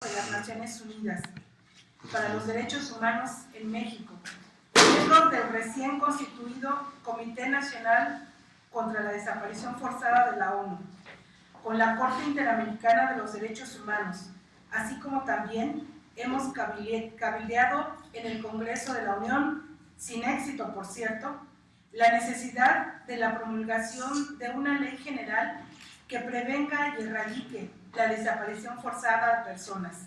de las Naciones Unidas para los Derechos Humanos en México, miembros del recién constituido Comité Nacional contra la Desaparición Forzada de la ONU, con la Corte Interamericana de los Derechos Humanos, así como también hemos cabildeado en el Congreso de la Unión, sin éxito por cierto, la necesidad de la promulgación de una ley general que prevenga y erradique la desaparición forzada de personas,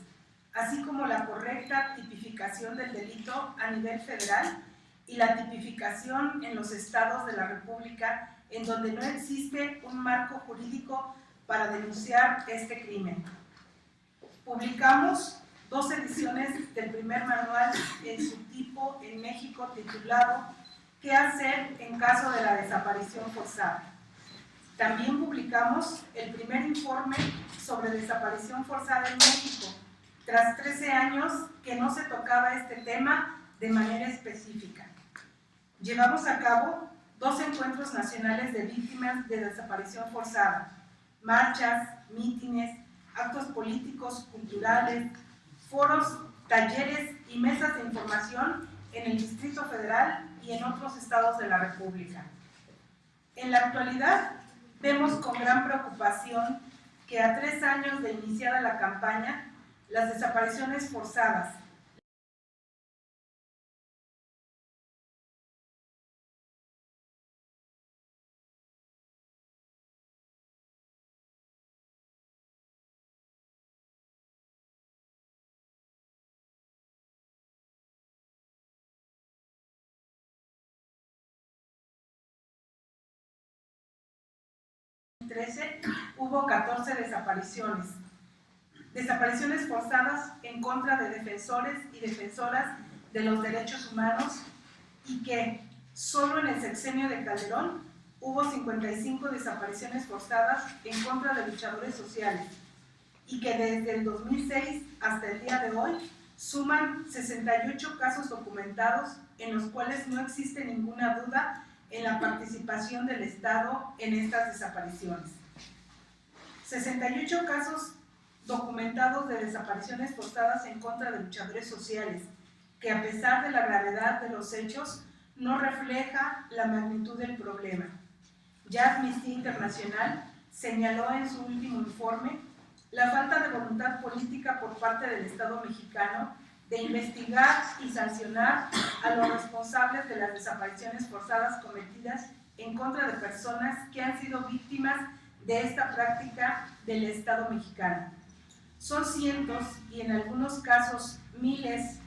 así como la correcta tipificación del delito a nivel federal y la tipificación en los estados de la República en donde no existe un marco jurídico para denunciar este crimen. Publicamos 2 ediciones del primer manual en su tipo en México titulado ¿Qué hacer en caso de la desaparición forzada? También publicamos el primer informe sobre desaparición forzada en México, tras 13 años que no se tocaba este tema de manera específica. Llevamos a cabo 2 encuentros nacionales de víctimas de desaparición forzada, marchas, mítines, actos políticos, culturales, foros, talleres y mesas de información en el Distrito Federal y en otros estados de la República. En la actualidad, vemos con gran preocupación que a 3 años de iniciada la campaña, las desapariciones forzadas, en 2013 hubo 14 desapariciones forzadas en contra de defensores y defensoras de los derechos humanos y que solo en el sexenio de Calderón hubo 55 desapariciones forzadas en contra de luchadores sociales y que desde el 2006 hasta el día de hoy suman 68 casos documentados en los cuales no existe ninguna duda en la participación del Estado en estas desapariciones. 68 casos documentados de desapariciones forzadas en contra de luchadores sociales, que a pesar de la gravedad de los hechos, no refleja la magnitud del problema. Ya Amnistía Internacional señaló en su último informe la falta de voluntad política por parte del Estado mexicano de investigar y sancionar a los responsables de las desapariciones forzadas cometidas en contra de personas que han sido víctimas de esta práctica del Estado mexicano. Son cientos y en algunos casos miles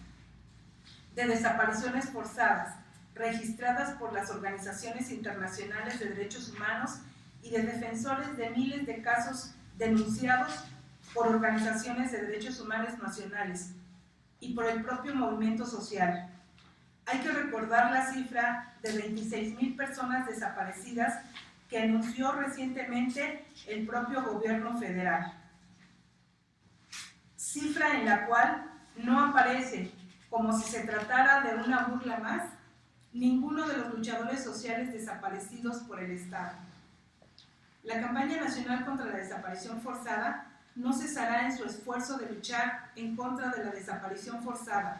de desapariciones forzadas registradas por las organizaciones internacionales de derechos humanos y de defensores de miles de casos denunciados por organizaciones de derechos humanos nacionales y por el propio movimiento social. Hay que recordar la cifra de 26,000 personas desaparecidas que anunció recientemente el propio gobierno federal. Cifra en la cual no aparece, como si se tratara de una burla más, ninguno de los luchadores sociales desaparecidos por el Estado. La campaña nacional contra la desaparición forzada no cesará en su esfuerzo de luchar en contra de la desaparición forzada,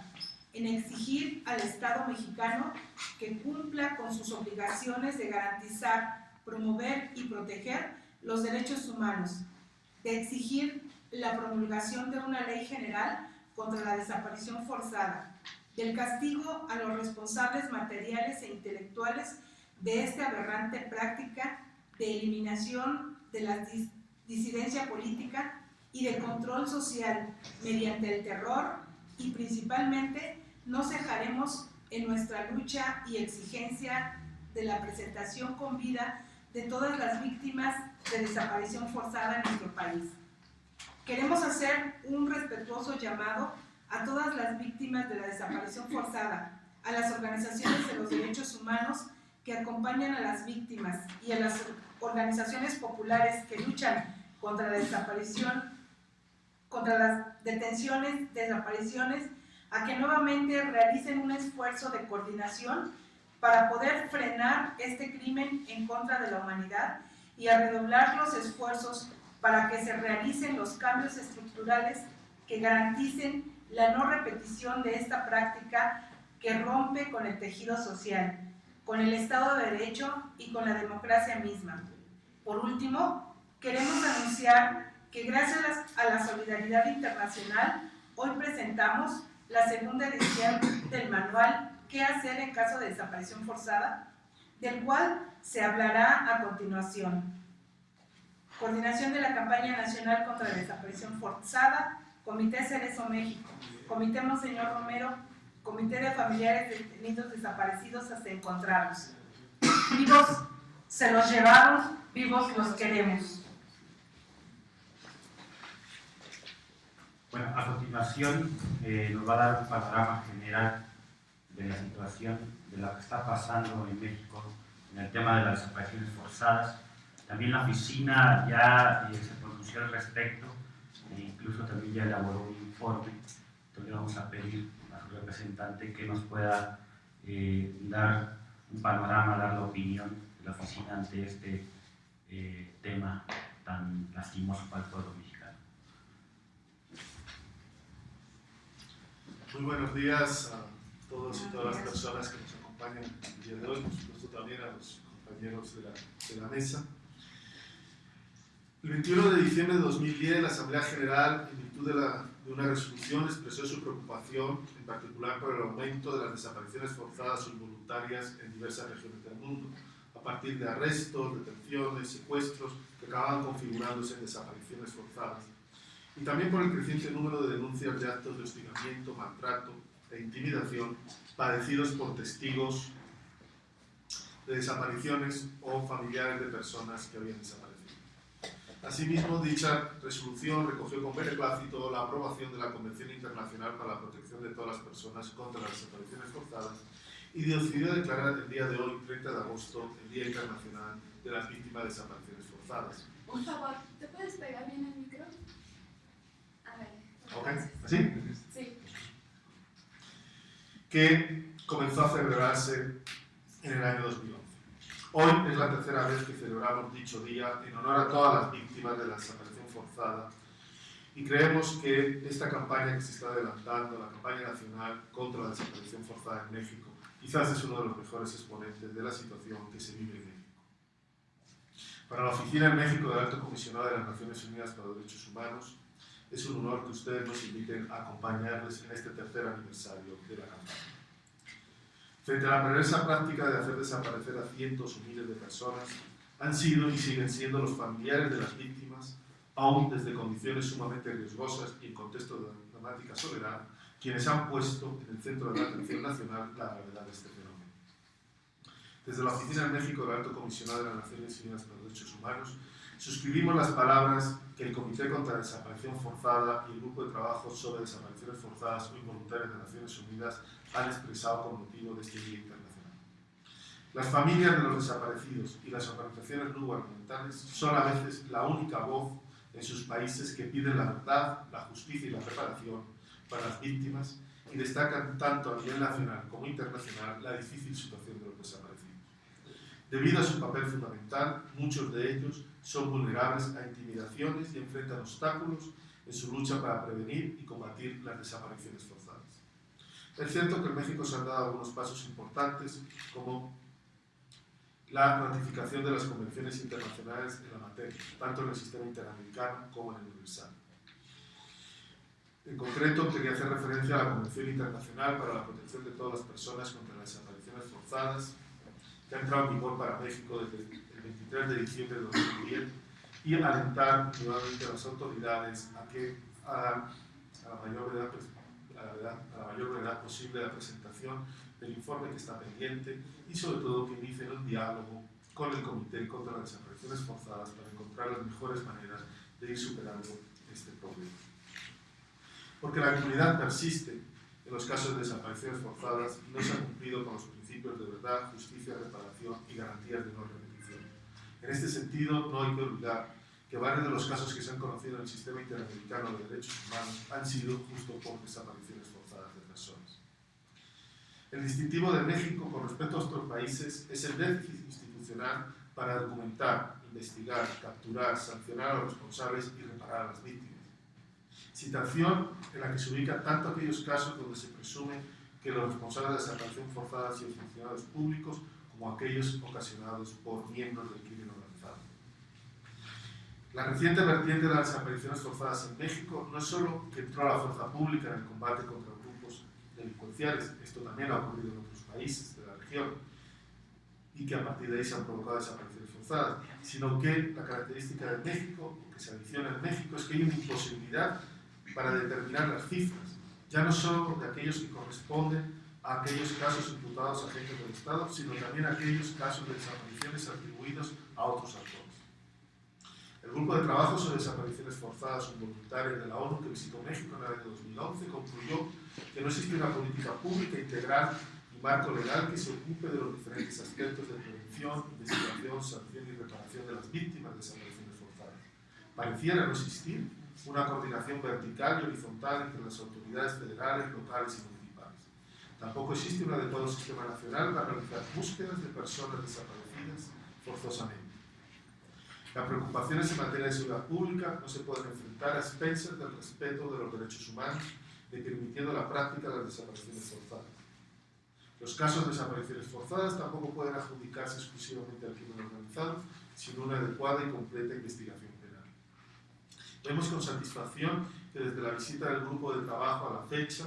en exigir al Estado mexicano que cumpla con sus obligaciones de garantizar, promover y proteger los derechos humanos, de exigir la promulgación de una ley general contra la desaparición forzada, del castigo a los responsables materiales e intelectuales de esta aberrante práctica de eliminación de la disidencia política y de control social mediante el terror, y principalmente no cejaremos en nuestra lucha y exigencia de la presentación con vida de todas las víctimas de desaparición forzada en nuestro país. Queremos hacer un respetuoso llamado a todas las víctimas de la desaparición forzada, a las organizaciones de los derechos humanos que acompañan a las víctimas y a las organizaciones populares que luchan contra la desaparición, contra las detenciones, desapariciones, a que nuevamente realicen un esfuerzo de coordinación para poder frenar este crimen en contra de la humanidad y a redoblar los esfuerzos para que se realicen los cambios estructurales que garanticen la no repetición de esta práctica que rompe con el tejido social, con el Estado de Derecho y con la democracia misma. Por último, queremos anunciar que gracias a la solidaridad internacional, hoy presentamos la segunda edición del manual ¿Qué hacer en caso de desaparición forzada?, del cual se hablará a continuación. Coordinación de la Campaña Nacional contra la Desaparición Forzada, Comité Cerezo México, Comité Monseñor Romero, Comité de Familiares de Detenidos Desaparecidos hasta encontrarlos. Vivos se los llevaron, vivos los queremos. Bueno, a continuación nos va a dar un panorama general de la situación de lo que está pasando en México en el tema de las desapariciones forzadas. También la oficina ya se pronunció al respecto e incluso también ya elaboró un informe. Entonces le vamos a pedir a su representante que nos pueda dar un panorama, dar la opinión de la oficina ante este tema tan lastimoso para el pueblo mexicano. Muy buenos días a todos y todas las personas que nos acompañan el día de hoy, por supuesto también a los compañeros de la mesa. El 21 de diciembre de 2010, la Asamblea General, en virtud de una resolución, expresó su preocupación, en particular por el aumento de las desapariciones forzadas o involuntarias en diversas regiones del mundo, a partir de arrestos, detenciones, secuestros, que acaban configurándose en desapariciones forzadas, y también por el creciente número de denuncias de actos de hostigamiento, maltrato e intimidación padecidos por testigos de desapariciones o familiares de personas que habían desaparecido. Asimismo, dicha resolución recogió con beneplácito la aprobación de la Convención Internacional para la Protección de todas las personas contra las desapariciones forzadas y decidió declarar el día de hoy, 30 de agosto, el Día Internacional de las Víctimas de Desapariciones Forzadas. Por favor, ¿te puedes pegar bien el micro? A ver. ¿Ok? ¿Así? Sí. Que comenzó a celebrarse en el año 2011. Hoy es la tercera vez que celebramos dicho día en honor a todas las víctimas de la desaparición forzada y creemos que esta campaña que se está adelantando, la campaña nacional contra la desaparición forzada en México, quizás es uno de los mejores exponentes de la situación que se vive en México. Para la Oficina en México del Alto Comisionado de las Naciones Unidas para los Derechos Humanos, es un honor que ustedes nos inviten a acompañarles en este tercer aniversario de la campaña. Frente a la perversa práctica de hacer desaparecer a cientos o miles de personas, han sido y siguen siendo los familiares de las víctimas, aún desde condiciones sumamente riesgosas y en contexto de dramática soledad, quienes han puesto en el centro de la atención nacional la gravedad de este fenómeno. Desde la Oficina en México del Alto Comisionado de las Naciones Unidas para los Derechos Humanos, suscribimos las palabras que el Comité contra la Desaparición Forzada y el Grupo de Trabajo sobre Desapariciones Forzadas o Involuntarias de Naciones Unidas han expresado con motivo de este Día Internacional. Las familias de los desaparecidos y las organizaciones no gubernamentales son a veces la única voz en sus países que piden la verdad, la justicia y la reparación para las víctimas y destacan tanto a nivel nacional como internacional la difícil situación de los desaparecidos. Debido a su papel fundamental, muchos de ellos son vulnerables a intimidaciones y enfrentan obstáculos en su lucha para prevenir y combatir las desapariciones forzadas. Es cierto que en México se han dado algunos pasos importantes, como la ratificación de las convenciones internacionales en la materia, tanto en el sistema interamericano como en el universal. En concreto, quería hacer referencia a la Convención Internacional para la Protección de todas las personas contra las desapariciones forzadas, que ha entrado en vigor para México desde el 23 de diciembre de 2010, y alentar nuevamente a las autoridades a que hagan a la mayor brevedad posible la presentación del informe que está pendiente y sobre todo que inicien un diálogo con el Comité contra las Desapariciones Forzadas para encontrar las mejores maneras de ir superando este problema. Porque la impunidad persiste en los casos de desapariciones forzadas y no se ha cumplido con los principios de verdad, justicia, reparación y garantías de no repetición. En este sentido, no hay que olvidar que varios de los casos que se han conocido en el sistema interamericano de derechos humanos han sido justo por desapariciones forzadas de personas. El distintivo de México con respecto a otros países es el déficit institucional para documentar, investigar, capturar, sancionar a los responsables y reparar a las víctimas. situación en la que se ubican tanto aquellos casos donde se presume que los responsables de desaparición forzada han sido funcionarios públicos como aquellos ocasionados por miembros del crimen organizado. La reciente vertiente de las desapariciones forzadas en México no es solo que entró la fuerza pública en el combate contra grupos delincuenciales, esto también ha ocurrido en otros países de la región, y que a partir de ahí se han provocado desapariciones forzadas, sino que la característica de México, que se adiciona en México, es que hay una imposibilidad para determinar las cifras, ya no solo de aquellos que corresponden a aquellos casos imputados a agentes del Estado, sino también a aquellos casos de desapariciones atribuidos a otros actores. El Grupo de Trabajo sobre Desapariciones Forzadas Involuntarias de la ONU, que visitó México en el año 2011, concluyó que no existe una política pública integral y marco legal que se ocupe de los diferentes aspectos de prevención, investigación, sanción y reparación de las víctimas de desapariciones forzadas. Pareciera no existir una coordinación vertical y horizontal entre las autoridades federales, locales y municipales. Tampoco existe un adecuado sistema nacional para realizar búsquedas de personas desaparecidas forzosamente. Las preocupaciones en materia de seguridad pública no se pueden enfrentar a expensas del respeto de los derechos humanos, ni permitiendo la práctica de las desapariciones forzadas. Los casos de desapariciones forzadas tampoco pueden adjudicarse exclusivamente al crimen organizado, sin una adecuada y completa investigación penal. Vemos con satisfacción que desde la visita del grupo de trabajo a la fecha,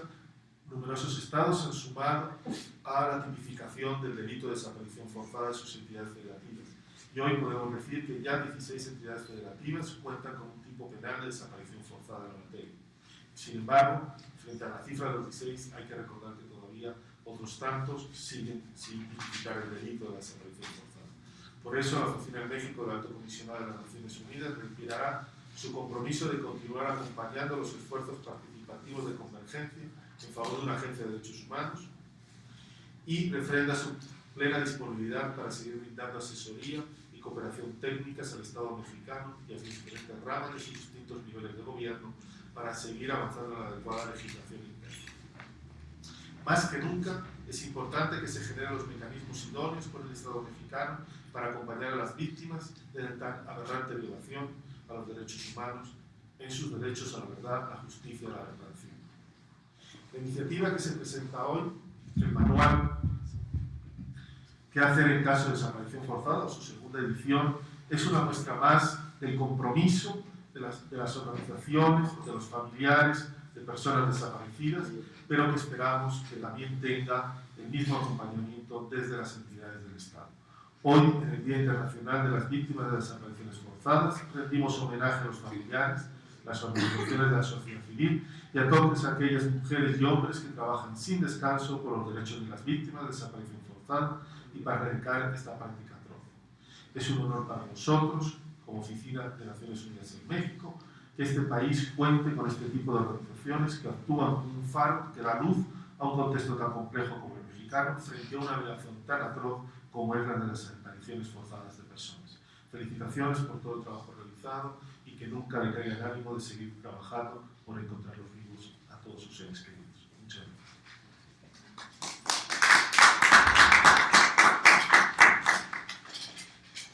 numerosos estados han sumado a la tipificación del delito de desaparición forzada de sus entidades federativas. Y hoy podemos decir que ya 16 entidades federativas cuentan con un tipo penal de desaparición forzada en la materia. Sin embargo, frente a la cifra de los 16, hay que recordar que todavía otros tantos siguen sin tipificar el delito de desaparición forzada. Por eso, la Oficina en México del Alto Comisionado de las Naciones Unidas reiterará su compromiso de continuar acompañando los esfuerzos participativos de convergencia en favor de una agencia de derechos humanos y refrenda su plena disponibilidad para seguir brindando asesoría y cooperación técnicas al Estado mexicano y a sus diferentes ramas de sus distintos niveles de gobierno para seguir avanzando en la adecuada legislación interna. Más que nunca, es importante que se generen los mecanismos idóneos por el Estado mexicano para acompañar a las víctimas de tan aberrante violación a los derechos humanos en sus derechos a la verdad, la justicia y la reparación. La iniciativa que se presenta hoy, el manual ¿Qué hacer en caso de desaparición forzada?, o su segunda edición, es una muestra más del compromiso de las organizaciones, de los familiares, de personas desaparecidas, pero que esperamos que también tenga el mismo acompañamiento desde las entidades del Estado. Hoy, en el Día Internacional de las Víctimas de Desapariciones Forzadas, rendimos homenaje a los familiares, las organizaciones de la sociedad civil y a todas aquellas mujeres y hombres que trabajan sin descanso por los derechos de las víctimas de desaparición forzada y para erradicar esta práctica atroz. Es un honor para nosotros, como Oficina de Naciones Unidas en México, que este país cuente con este tipo de organizaciones que actúan como un faro que da luz a un contexto tan complejo como el mexicano frente a una violación tan atroz como es la de las desapariciones forzadas de personas. Felicitaciones por todo el trabajo realizado y que nunca le caiga el ánimo de seguir trabajando por encontrar los vivos a todos sus seres queridos. Muchas gracias.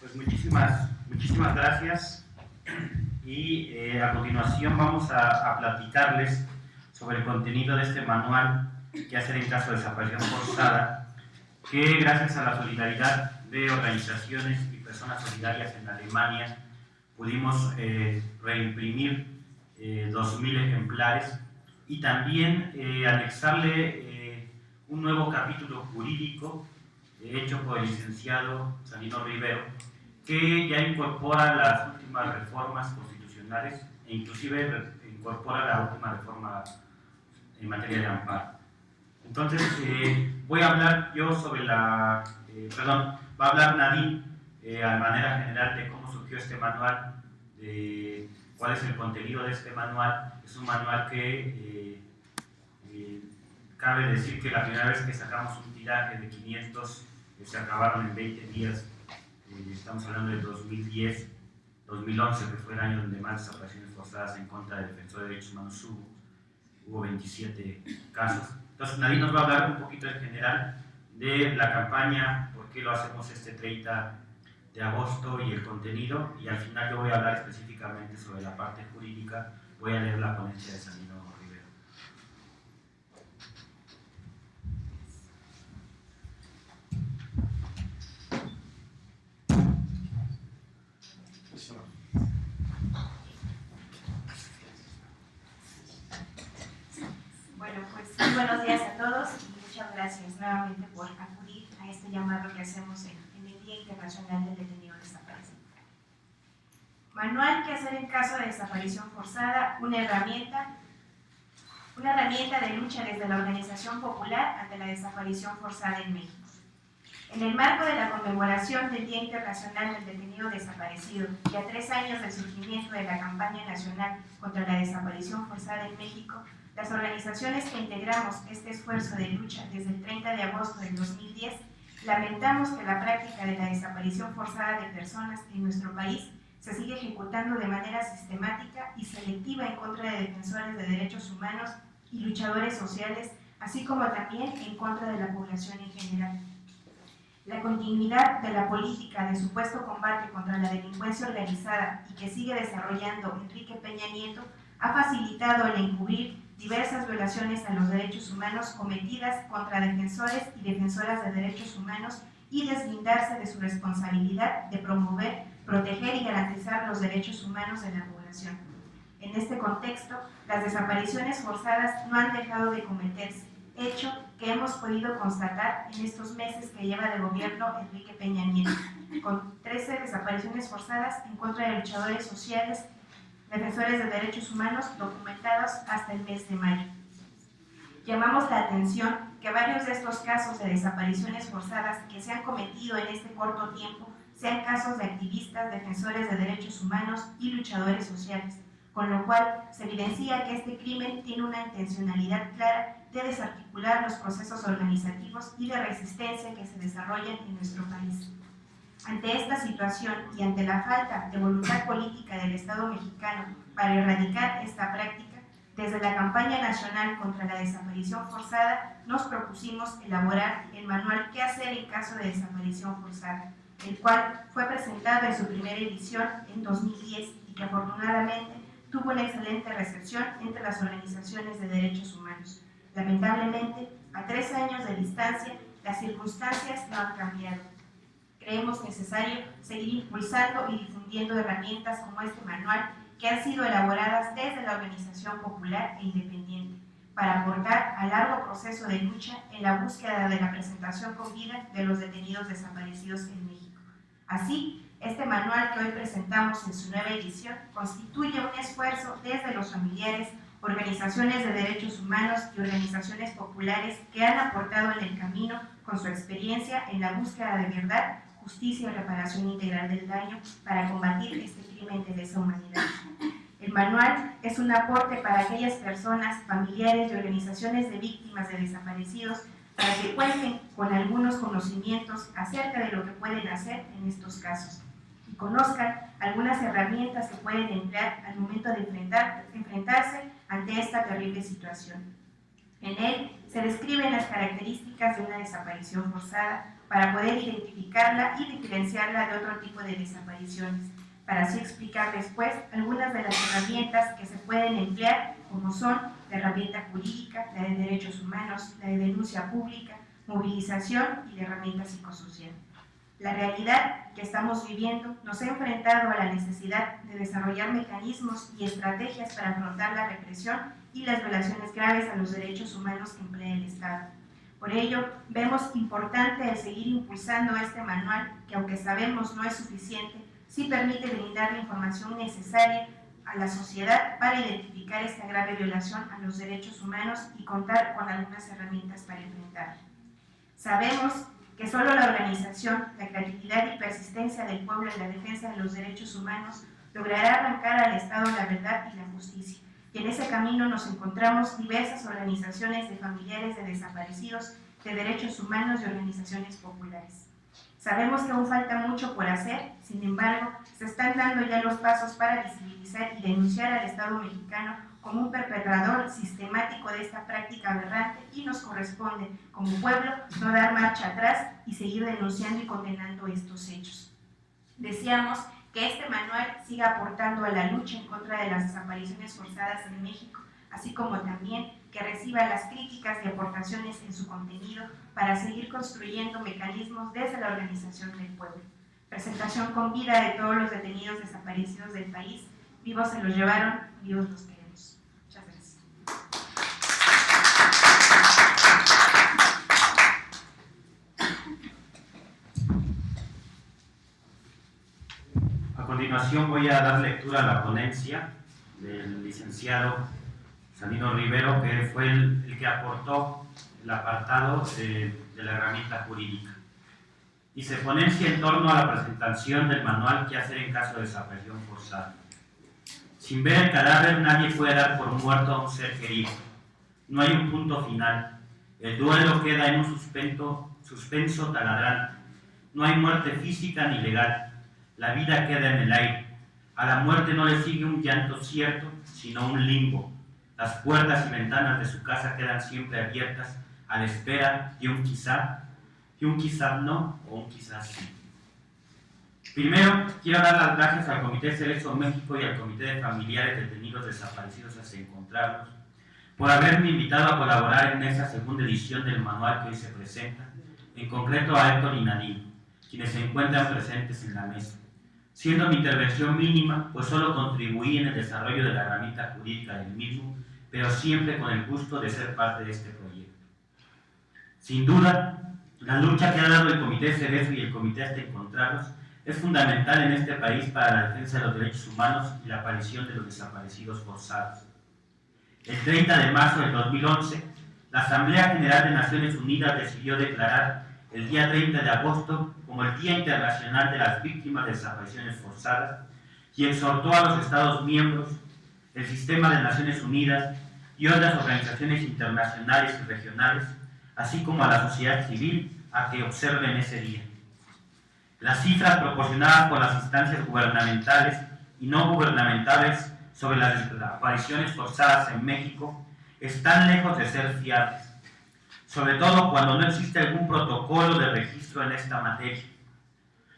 Pues muchísimas gracias y a continuación vamos a platicarles sobre el contenido de este manual que hacer en caso de desaparición forzada, que gracias a la solidaridad de organizaciones y personas solidarias en Alemania pudimos reimprimir 2.000 ejemplares y también anexarle un nuevo capítulo jurídico hecho por el licenciado Sandino Rivero, que ya incorpora las últimas reformas constitucionales e inclusive incorpora la última reforma en materia de amparo. Entonces, voy a hablar yo sobre va a hablar Nadine a manera general de cómo surgió este manual, de cuál es el contenido de este manual. Es un manual que cabe decir que la primera vez que sacamos un tiraje de 500 se acabaron en 20 días. Estamos hablando de 2010, 2011, que fue el año donde más desapariciones forzadas en contra del defensor de derechos humanos hubo 27 casos. Entonces, Nadine nos va a hablar un poquito en general de la campaña, por qué lo hacemos este 30 de agosto y el contenido, y al final yo voy a hablar específicamente sobre la parte jurídica, Voy a leer la ponencia de Sabino Rivero. Bueno, pues muy buenos días a todos y muchas gracias nuevamente por acudir a este llamado que hacemos en el Día Internacional del Detenido Desaparecido. Manual: ¿Qué hacer en caso de desaparición forzada? Una herramienta de lucha desde la organización popular ante la desaparición forzada en México. En el marco de la conmemoración del Día Internacional del Detenido Desaparecido y a 3 años del surgimiento de la campaña nacional contra la desaparición forzada en México, las organizaciones que integramos este esfuerzo de lucha desde el 30 de agosto del 2010 lamentamos que la práctica de la desaparición forzada de personas en nuestro país se sigue ejecutando de manera sistemática y selectiva en contra de defensores de derechos humanos y luchadores sociales, así como también en contra de la población en general. La continuidad de la política de supuesto combate contra la delincuencia organizada y que sigue desarrollando Enrique Peña Nieto ha facilitado el encubrir diversas violaciones a los derechos humanos cometidas contra defensores y defensoras de derechos humanos y deslindarse de su responsabilidad de promover, proteger y garantizar los derechos humanos de la población. En este contexto, las desapariciones forzadas no han dejado de cometerse, hecho que hemos podido constatar en estos meses que lleva de gobierno Enrique Peña Nieto, con 13 desapariciones forzadas en contra de luchadores sociales, defensores de derechos humanos documentados hasta el mes de mayo. Llamamos la atención que varios de estos casos de desapariciones forzadas que se han cometido en este corto tiempo sean casos de activistas, defensores de derechos humanos y luchadores sociales, con lo cual se evidencia que este crimen tiene una intencionalidad clara de desarticular los procesos organizativos y de resistencia que se desarrollan en nuestro país. Ante esta situación y ante la falta de voluntad política del Estado mexicano para erradicar esta práctica, desde la campaña nacional contra la desaparición forzada nos propusimos elaborar el manual ¿Qué hacer en caso de desaparición forzada?, el cual fue presentado en su primera edición en 2010 y que afortunadamente tuvo una excelente recepción entre las organizaciones de derechos humanos. Lamentablemente, a 3 años de distancia, las circunstancias no han cambiado. Creemos necesario seguir impulsando y difundiendo herramientas como este manual que han sido elaboradas desde la organización popular e independiente para aportar al largo proceso de lucha en la búsqueda de la presentación con vida de los detenidos desaparecidos en México. Así, este manual que hoy presentamos en su nueva edición constituye un esfuerzo desde los familiares, organizaciones de derechos humanos y organizaciones populares que han aportado en el camino con su experiencia en la búsqueda de verdad, justicia y reparación integral del daño para combatir este crimen de lesa humanidad. El manual es un aporte para aquellas personas, familiares y organizaciones de víctimas de desaparecidos para que cuenten con algunos conocimientos acerca de lo que pueden hacer en estos casos y conozcan algunas herramientas que pueden emplear al momento de enfrentarse ante esta terrible situación. En él se describen las características de una desaparición forzada para poder identificarla y diferenciarla de otro tipo de desapariciones, para así explicar después algunas de las herramientas que se pueden emplear, como son la herramienta jurídica, la de derechos humanos, la de denuncia pública, movilización y la herramienta psicosocial. La realidad que estamos viviendo nos ha enfrentado a la necesidad de desarrollar mecanismos y estrategias para afrontar la represión y las violaciones graves a los derechos humanos que emplea el Estado. Por ello, vemos importante el seguir impulsando este manual, que aunque sabemos no es suficiente, sí permite brindar la información necesaria a la sociedad para identificar esta grave violación a los derechos humanos y contar con algunas herramientas para enfrentarla. Sabemos que solo la organización, la creatividad y persistencia del pueblo en la defensa de los derechos humanos logrará arrancar al Estado la verdad y la justicia. Y en ese camino nos encontramos diversas organizaciones de familiares de desaparecidos, de derechos humanos y organizaciones populares. Sabemos que aún falta mucho por hacer, sin embargo, se están dando ya los pasos para visibilizar y denunciar al Estado mexicano como un perpetrador sistemático de esta práctica aberrante y nos corresponde, como pueblo, no dar marcha atrás y seguir denunciando y condenando estos hechos. Deseamos que este manual siga aportando a la lucha en contra de las desapariciones forzadas en México, así como también que reciba las críticas y aportaciones en su contenido para seguir construyendo mecanismos desde la organización del pueblo. Presentación con vida de todos los detenidos desaparecidos del país. Vivos se los llevaron, vivos los queremos. Muchas gracias. A continuación voy a dar lectura a la ponencia del licenciado Sandino Rivero, que fue el que aportó el apartado de la herramienta jurídica. Dice: ponencia en torno a la presentación del manual que hacer en caso de desaparición forzada. Sin ver el cadáver, nadie puede dar por muerto a un ser querido. No hay un punto final. El duelo queda en un suspenso taladrante. No hay muerte física ni legal. La vida queda en el aire. A la muerte no le sigue un llanto cierto, sino un limbo. Las puertas y ventanas de su casa quedan siempre abiertas a la espera de un quizá no o un quizás sí. Primero, quiero dar las gracias al Comité Cerezo México y al Comité de Familiares Detenidos Desaparecidos hasta encontrarlos por haberme invitado a colaborar en esta segunda edición del manual que hoy se presenta, en concreto a Héctor y Nadine, quienes se encuentran presentes en la mesa. Siendo mi intervención mínima, pues solo contribuí en el desarrollo de la herramienta jurídica del mismo, pero siempre con el gusto de ser parte de este proyecto. Sin duda, la lucha que ha dado el Comité Cerezo y el Comité hasta encontrarlos es fundamental en este país para la defensa de los derechos humanos y la aparición de los desaparecidos forzados. El 30 de marzo del 2011, la Asamblea General de Naciones Unidas decidió declarar el día 30 de agosto como el Día Internacional de las Víctimas de Desapariciones Forzadas y exhortó a los Estados miembros, el Sistema de Naciones Unidas y otras organizaciones internacionales y regionales, así como a la sociedad civil, a que observen ese día. Las cifras proporcionadas por las instancias gubernamentales y no gubernamentales sobre las desapariciones forzadas en México están lejos de ser fiables, sobre todo cuando no existe algún protocolo de registro en esta materia.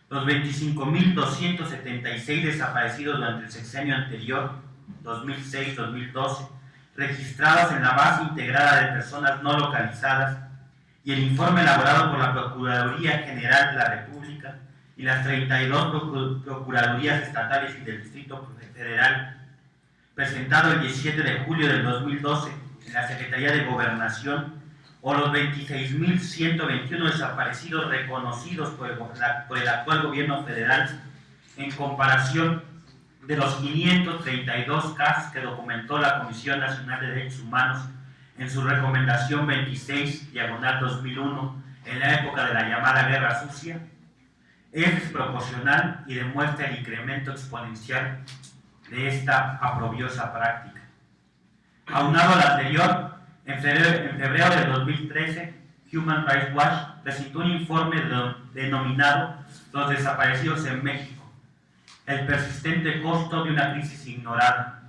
Los 25.276 desaparecidos durante el sexenio anterior, 2006-2012, registrados en la base integrada de personas no localizadas, y el informe elaborado por la Procuraduría General de la República y las 32 Procuradurías estatales y del Distrito Federal, presentado el 17 de julio del 2012 en la Secretaría de Gobernación, o los 26.121 desaparecidos reconocidos por el actual gobierno federal, en comparación de los 532 casos que documentó la Comisión Nacional de Derechos Humanos en su recomendación 26/2001 en la época de la llamada Guerra Sucia, es desproporcional y demuestra el incremento exponencial de esta aprobiosa práctica. Aunado a lo anterior, en febrero de 2013, Human Rights Watch presentó un informe denominado Los desaparecidos en México, el persistente costo de una crisis ignorada,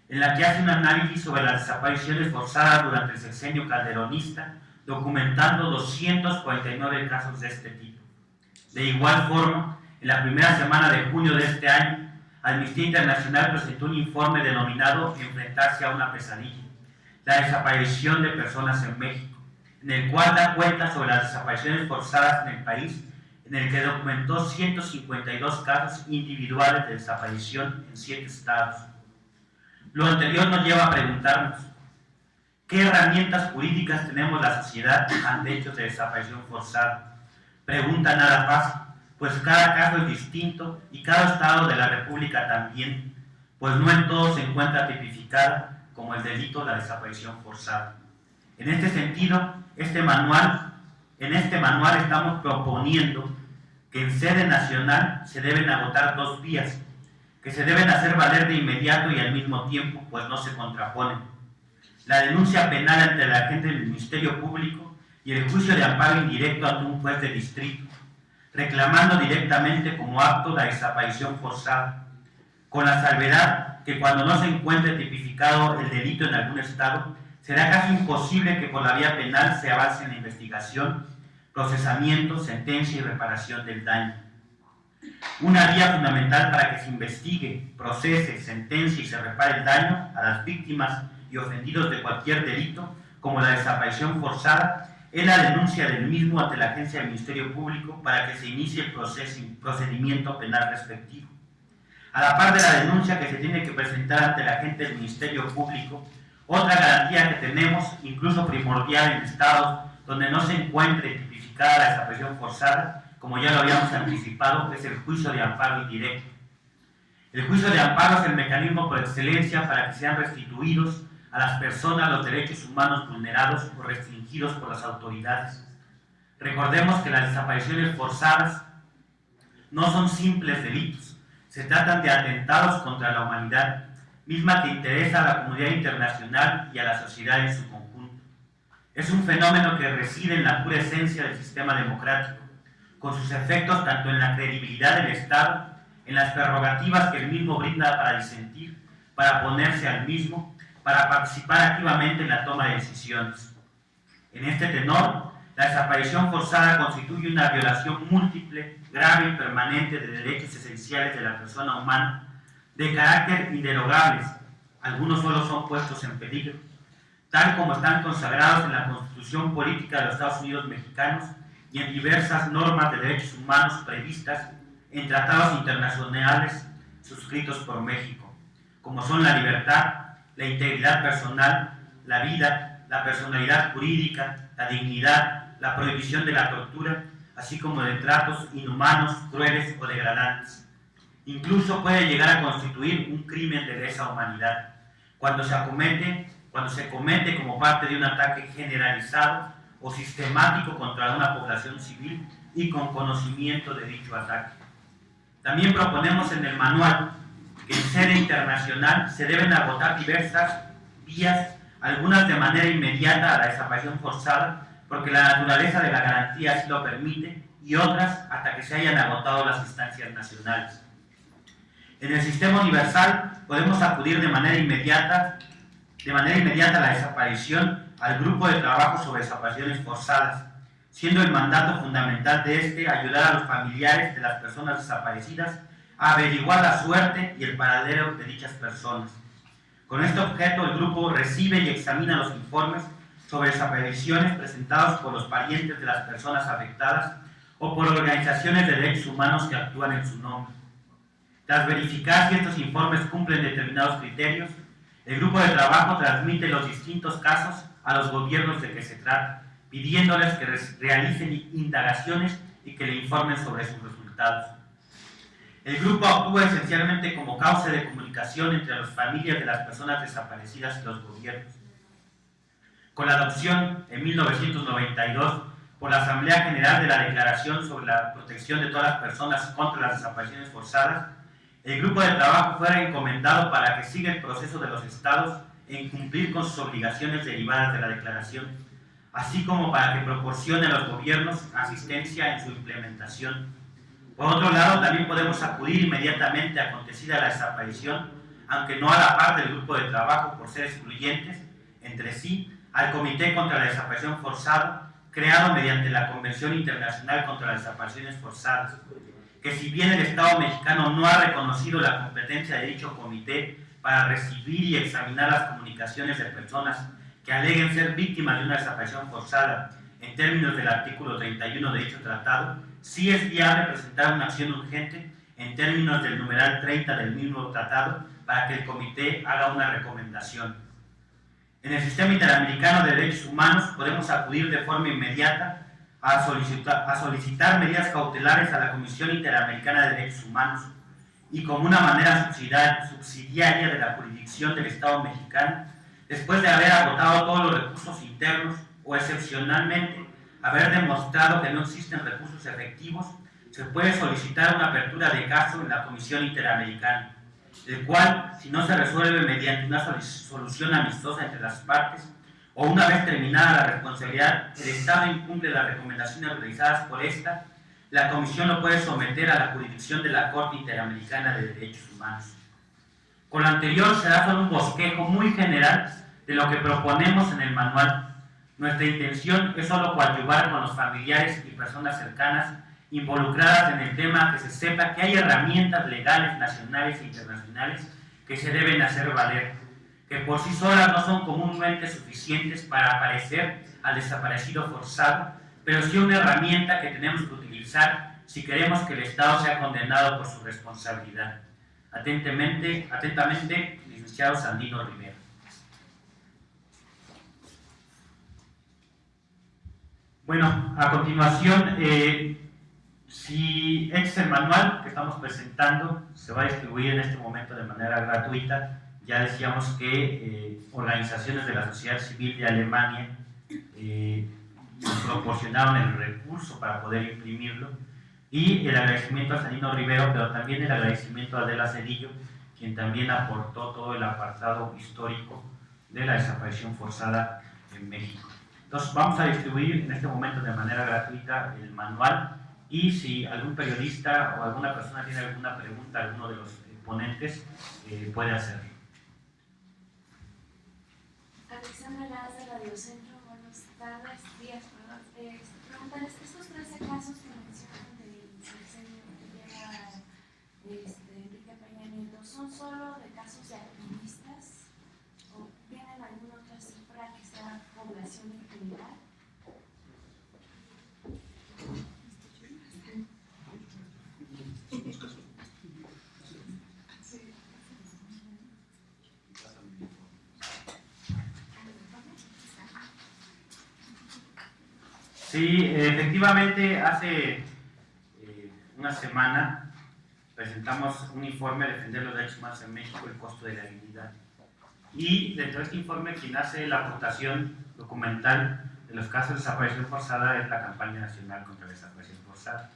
en la que hace un análisis sobre las desapariciones forzadas durante el sexenio calderonista, documentando 249 casos de este tipo. De igual forma, en la primera semana de junio de este año, Amnistía Internacional presentó un informe denominado Enfrentarse a una pesadilla, la desaparición de personas en México, en el cual da cuenta sobre las desapariciones forzadas en el país, en el que documentó 152 casos individuales de desaparición en 7 estados. Lo anterior nos lleva a preguntarnos, ¿qué herramientas jurídicas tenemos la sociedad ante hechos de desaparición forzada? Pregunta nada fácil, pues cada caso es distinto y cada estado de la República también, pues no en todo se encuentra tipificada como el delito de la desaparición forzada. En este sentido, en este manual estamos proponiendo que en sede nacional se deben agotar 2 vías, que se deben hacer valer de inmediato y al mismo tiempo, pues no se contraponen: la denuncia penal ante el agente del Ministerio Público y el juicio de amparo indirecto ante un juez de distrito, reclamando directamente como acto la desaparición forzada, con la salvedad que cuando no se encuentre tipificado el delito en algún estado, será casi imposible que por la vía penal se avance en la investigación, procesamiento, sentencia y reparación del daño. Una vía fundamental para que se investigue, procese, sentencie y se repare el daño a las víctimas y ofendidos de cualquier delito, como la desaparición forzada, es la denuncia del mismo ante la Agencia del Ministerio Público para que se inicie el procedimiento penal respectivo. A la par de la denuncia que se tiene que presentar ante la agente del Ministerio Público, otra garantía que tenemos, incluso primordial en estados donde no se encuentre tipificada la desaparición forzada, como ya lo habíamos anticipado, es el juicio de amparo indirecto. El juicio de amparo es el mecanismo por excelencia para que sean restituidos a las personas los derechos humanos vulnerados o restringidos por las autoridades. Recordemos que las desapariciones forzadas no son simples delitos, se tratan de atentados contra la humanidad, misma que interesa a la comunidad internacional y a la sociedad en su conjunto. Es un fenómeno que reside en la pura esencia del sistema democrático, con sus efectos tanto en la credibilidad del Estado, en las prerrogativas que el mismo brinda para disentir, para oponerse al mismo, para participar activamente en la toma de decisiones. En este tenor, la desaparición forzada constituye una violación múltiple, grave y permanente de derechos esenciales de la persona humana, de carácter inderogables, algunos solo son puestos en peligro, tal como están consagrados en la Constitución Política de los Estados Unidos Mexicanos y en diversas normas de derechos humanos previstas en tratados internacionales suscritos por México, como son la libertad, la integridad personal, la vida, la personalidad jurídica, la dignidad, la prohibición de la tortura, así como de tratos inhumanos, crueles o degradantes. Incluso puede llegar a constituir un crimen de lesa humanidad cuando se comete como parte de un ataque generalizado o sistemático contra una población civil y con conocimiento de dicho ataque. También proponemos en el manual que en sede internacional se deben agotar diversas vías, algunas de manera inmediata a la desaparición forzada, porque la naturaleza de la garantía así lo permite, y otras hasta que se hayan agotado las instancias nacionales. En el sistema universal podemos acudir de manera inmediata a la desaparición al grupo de trabajo sobre desapariciones forzadas, siendo el mandato fundamental de este ayudar a los familiares de las personas desaparecidas a averiguar la suerte y el paradero de dichas personas. Con este objeto, el grupo recibe y examina los informes sobre desapariciones presentados por los parientes de las personas afectadas o por organizaciones de derechos humanos que actúan en su nombre. Tras verificar si estos informes cumplen determinados criterios, el grupo de trabajo transmite los distintos casos a los gobiernos de que se trata, pidiéndoles que realicen indagaciones y que le informen sobre sus resultados. El grupo actúa esencialmente como cauce de comunicación entre las familias de las personas desaparecidas y los gobiernos. Con la adopción en 1992 por la Asamblea General de la Declaración sobre la Protección de todas las personas contra las desapariciones forzadas, el grupo de trabajo fue encomendado para que siga el proceso de los estados en cumplir con sus obligaciones derivadas de la declaración, así como para que proporcione a los gobiernos asistencia en su implementación. Por otro lado, también podemos acudir inmediatamente acontecida la desaparición, aunque no a la par del grupo de trabajo por ser excluyentes entre sí, al Comité contra la Desaparición Forzada, creado mediante la Convención Internacional contra las Desapariciones Forzadas, que si bien el Estado mexicano no ha reconocido la competencia de dicho comité para recibir y examinar las comunicaciones de personas que aleguen ser víctimas de una desaparición forzada en términos del artículo 31 de dicho tratado, sí es viable presentar una acción urgente en términos del numeral 30 del mismo tratado para que el comité haga una recomendación. En el sistema interamericano de derechos humanos podemos acudir de forma inmediata a solicitar medidas cautelares a la Comisión Interamericana de Derechos Humanos y como una manera subsidiaria de la jurisdicción del Estado mexicano, después de haber agotado todos los recursos internos o excepcionalmente haber demostrado que no existen recursos efectivos, se puede solicitar una apertura de caso en la Comisión Interamericana, el cual, si no se resuelve mediante una solución amistosa entre las partes, o una vez terminada la responsabilidad, el Estado incumple las recomendaciones realizadas por esta, la Comisión lo puede someter a la jurisdicción de la Corte Interamericana de Derechos Humanos. Con lo anterior se da solo un bosquejo muy general de lo que proponemos en el manual. Nuestra intención es solo coadyuvar con los familiares y personas cercanas involucradas en el tema, que se sepa que hay herramientas legales nacionales e internacionales que se deben hacer valer, que por sí solas no son comúnmente suficientes para aparecer al desaparecido forzado, pero sí una herramienta que tenemos que utilizar si queremos que el Estado sea condenado por su responsabilidad. Atentamente, licenciado Sandino Rivera. Bueno, a continuación, si este es el manual que estamos presentando, se va a distribuir en este momento de manera gratuita. Ya decíamos que organizaciones de la sociedad civil de Alemania nos proporcionaron el recurso para poder imprimirlo, y el agradecimiento a Sandino Rivero, pero también el agradecimiento a Adela Cedillo, quien también aportó todo el apartado histórico de la desaparición forzada en México. Entonces vamos a distribuir en este momento de manera gratuita el manual, y si algún periodista o alguna persona tiene alguna pregunta a alguno de los ponentes, puede hacerlo. Alexandra Laz de Radio Centro, días, preguntarles, estos 13 casos que mencionan del sexenio que lleva Enrique Peña Nieto, ¿son solo de casos de activistas o tienen alguna otra cifra que sea población en general? Sí, efectivamente, hace una semana presentamos un informe Defender los derechos humanos en México, el costo de la dignidad. Y dentro de este informe, quien hace la aportación documental de los casos de desaparición forzada es la Campaña Nacional contra la Desaparición Forzada.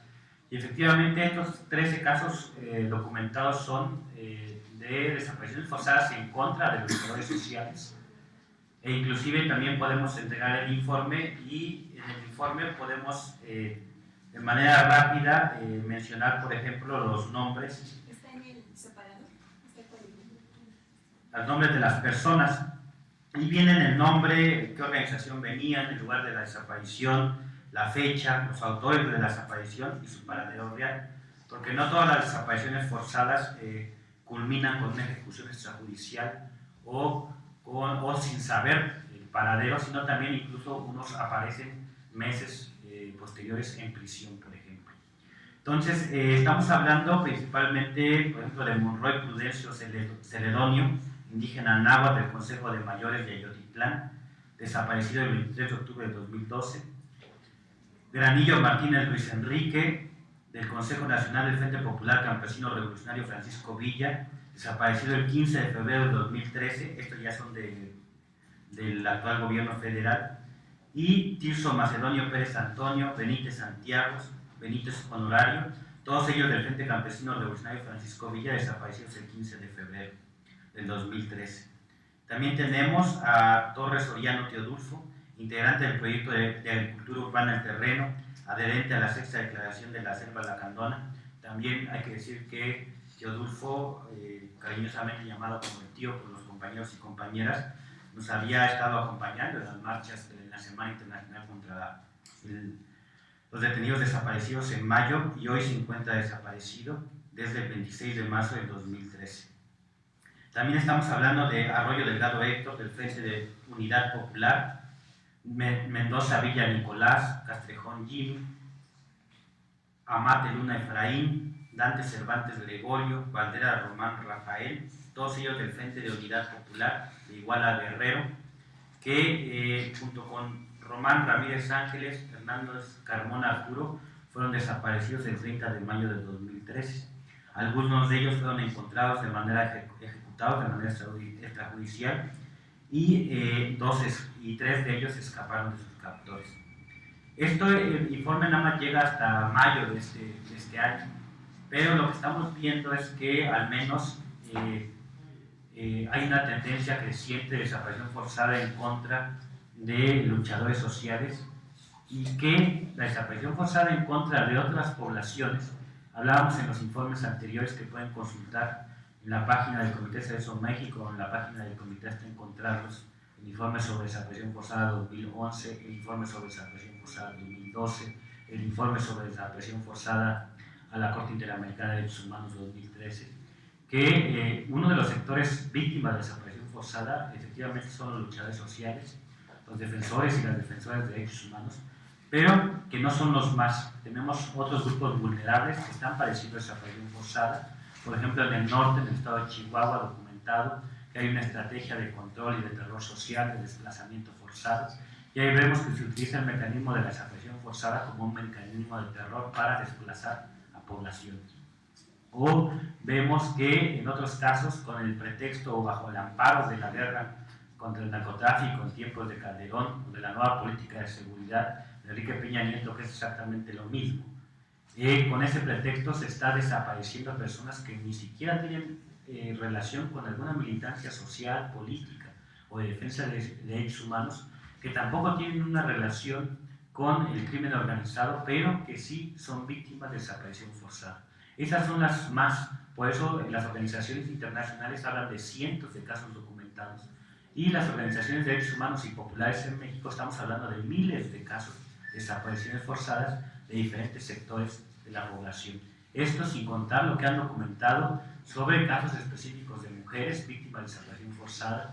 Y efectivamente, estos 13 casos documentados son de desapariciones forzadas en contra de los luchadores sociales. E inclusive también podemos entregar el informe, y en el informe podemos de manera rápida mencionar, por ejemplo, los nombres. ¿Está en el separador? Los nombres de las personas, y vienen el nombre, qué organización venían, el lugar de la desaparición, la fecha, los autores de la desaparición y su paradero real, porque no todas las desapariciones forzadas culminan con una ejecución extrajudicial o sin saber el paradero, sino también incluso unos aparecen meses posteriores en prisión, por ejemplo. Entonces, estamos hablando principalmente, por ejemplo, de Monroy Prudencio Celedonio, indígena náhuatl del Consejo de Mayores de Ayotitlán, desaparecido el 23 de octubre de 2012. Granillo Martínez Luis Enrique, del Consejo Nacional del Frente Popular Campesino Revolucionario Francisco Villa, desaparecido el 15 de febrero de 2013, estos ya son del actual gobierno federal. Y Tirso Macedonio Pérez Antonio, Benítez Santiago, Benítez Honorario, todos ellos del Frente Campesino Revolucionario Francisco Villa, desaparecidos el 15 de febrero del 2013. También tenemos a Torres Soriano Teodulfo, integrante del proyecto de agricultura urbana El Terreno, adherente a la sexta declaración de la Selva Lacandona. También hay que decir que Teodulfo, cariñosamente llamado como el tío por los compañeros y compañeras, nos había estado acompañando en las marchas de la Semana Internacional contra los detenidos desaparecidos en mayo, y hoy se encuentra desaparecido desde el 26 de marzo del 2013. También estamos hablando de Arroyo Delgado Héctor, del Frente de Unidad Popular, Mendoza Villa Nicolás, Castrejón Jimmy, Amate Luna Efraín, Dante Cervantes Gregorio, Valdera Román Rafael, todos ellos del Frente de Unidad Popular de Iguala Guerrero, que junto con Román Ramírez Ángeles, Fernando Carmona Arturo, fueron desaparecidos el 30 de mayo de 2013. Algunos de ellos fueron encontrados de manera ejecutados de manera extrajudicial, y 3 de ellos escaparon de sus captores. El informe nada más llega hasta mayo de este año, pero lo que estamos viendo es que al menos hay una tendencia creciente de desaparición forzada en contra de luchadores sociales, y que la desaparición forzada en contra de otras poblaciones, hablábamos en los informes anteriores que pueden consultar en la página del Comité Cerezo México, o en la página del Comité hasta encontrarlos, el informe sobre desaparición forzada 2011, el informe sobre desaparición forzada 2012, el informe sobre desaparición forzada a la Corte Interamericana de Derechos Humanos 2013, que uno de los sectores víctimas de desaparición forzada efectivamente son los luchadores sociales, los defensores y las defensoras de derechos humanos, pero que no son los más. Tenemos otros grupos vulnerables que están padeciendo desaparición forzada. Por ejemplo, en el norte, en el estado de Chihuahua, documentado que hay una estrategia de control y de terror social, de desplazamiento forzado, y ahí vemos que se utiliza el mecanismo de la desaparición forzada como un mecanismo de terror para desplazar a poblaciones. O vemos que en otros casos, con el pretexto o bajo el amparo de la guerra contra el narcotráfico en tiempos de Calderón o de la nueva política de seguridad de Enrique Peña Nieto, que es exactamente lo mismo, con ese pretexto se está desapareciendo a personas que ni siquiera tienen relación con alguna militancia social, política o de defensa de derechos humanos, que tampoco tienen una relación con el crimen organizado, pero que sí son víctimas de desaparición forzada. Esas son las más, por eso las organizaciones internacionales hablan de cientos de casos documentados, y las organizaciones de derechos humanos y populares en México estamos hablando de miles de casos de desapariciones forzadas de diferentes sectores de la población. Esto sin contar lo que han documentado sobre casos específicos de mujeres víctimas de desaparición forzada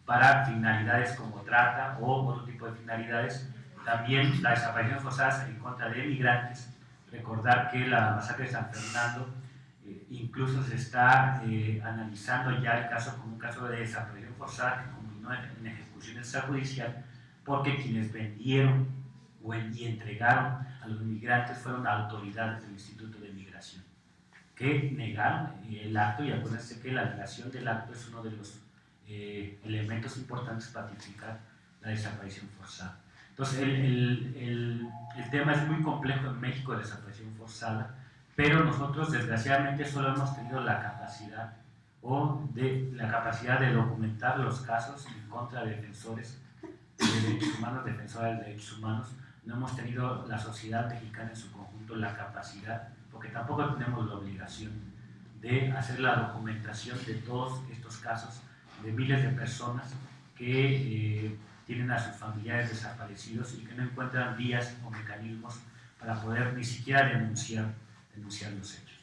para finalidades como trata o otro tipo de finalidades. También la desaparición forzada en contra de migrantes. Recordar que la masacre de San Fernando incluso se está analizando ya el caso como un caso de desaparición forzada que culminó en ejecución extrajudicial, porque quienes vendieron y entregaron a los migrantes fueron autoridades del Instituto de Migración, que negaron el acto, y acuérdense que la negación del acto es uno de los elementos importantes para tipificar la desaparición forzada. Entonces, el tema es muy complejo en México de desaparición forzada, pero nosotros desgraciadamente solo hemos tenido la capacidad de documentar los casos en contra de defensores de derechos humanos, defensoras de derechos humanos. No hemos tenido la sociedad mexicana en su conjunto la capacidad, porque tampoco tenemos la obligación de hacer la documentación de todos estos casos de miles de personas que tienen a sus familiares desaparecidos y que no encuentran vías o mecanismos para poder ni siquiera denunciar los hechos.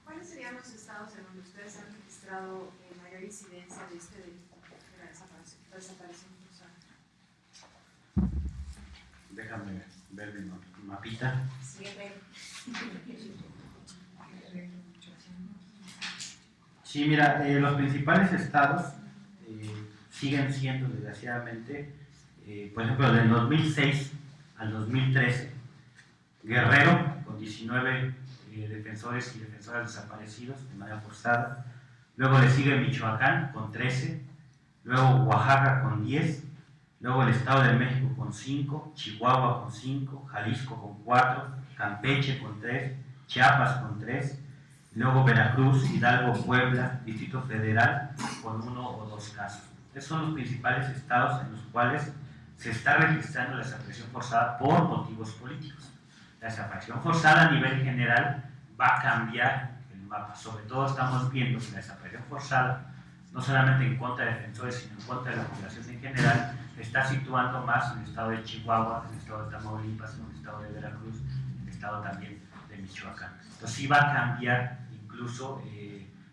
¿Cuáles serían los estados en donde ustedes han registrado mayor incidencia de este delito, de la desaparición forzada? Déjame ver mi mapita. Sí, mira, los principales estados siguen siendo, desgraciadamente, por ejemplo, del 2006 al 2013, Guerrero, con 19 defensores y defensoras desaparecidos de manera forzada. Luego le sigue Michoacán, con 13. Luego Oaxaca, con 10. Luego el Estado de México, con 5. Chihuahua, con 5. Jalisco, con 4. Campeche, con 3. Chiapas, con 3. Luego Veracruz, Hidalgo, Puebla, Distrito Federal, con 1 o 2 casos. Esos son los principales estados en los cuales se está registrando la desaparición forzada por motivos políticos. La desaparición forzada a nivel general va a cambiar el mapa. Sobre todo estamos viendo que la desaparición forzada, no solamente en contra de defensores, sino en contra de la población en general, está situando más en el estado de Chihuahua, en el estado de Tamaulipas, en el estado de Veracruz, en el estado también de Michoacán. Entonces sí va a cambiar incluso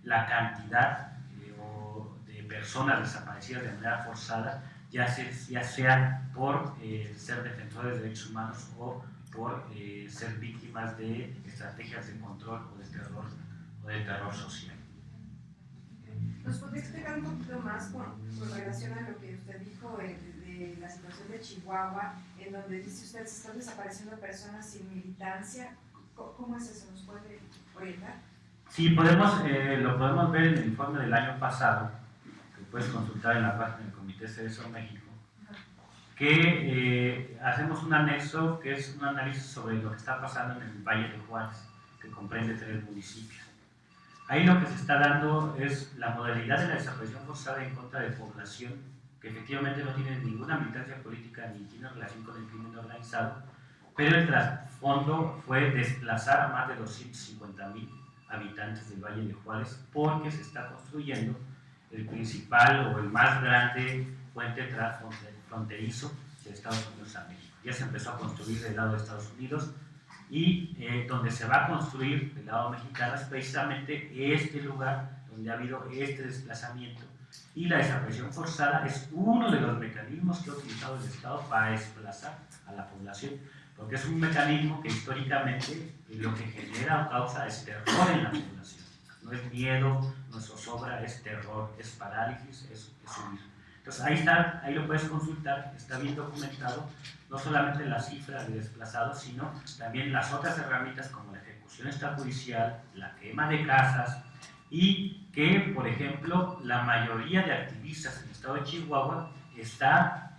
la cantidad de personas desaparecidas de manera forzada, ya sea por ser defensores de derechos humanos o por ser víctimas de estrategias de control o de terror social. ¿Nos podría explicar un poquito más con relación a lo que usted dijo de la situación de Chihuahua, en donde dice usted se están desapareciendo personas sin militancia? ¿Cómo es eso? ¿Nos puede orientar? Sí, lo podemos ver en el informe del año pasado, que puedes consultar en la página del Comité Cerezo México, que hacemos un anexo que es un análisis sobre lo que está pasando en el Valle de Juárez, que comprende 3 municipios. Ahí lo que se está dando es la modalidad de la desaparición forzada en contra de población que efectivamente no tiene ninguna militancia política ni tiene relación con el crimen organizado, pero el trasfondo fue desplazar a más de 250,000 habitantes del Valle de Juárez, porque se está construyendo el principal o el más grande puente transfronterizo de Estados Unidos a México. ya se empezó a construir del lado de Estados Unidos, y donde se va a construir del lado mexicano es precisamente este lugar donde ha habido este desplazamiento, y la desaparición forzada es uno de los mecanismos que ha utilizado el Estado para desplazar a la población, porque es un mecanismo que históricamente lo que genera o causa es terror en la población. No es miedo, no es zozobra, es terror, es parálisis, es huir. Entonces ahí está, ahí lo puedes consultar, está bien documentado, no solamente la cifra de desplazados, sino también las otras herramientas como la ejecución extrajudicial, la quema de casas, y que, por ejemplo, la mayoría de activistas en el estado de Chihuahua está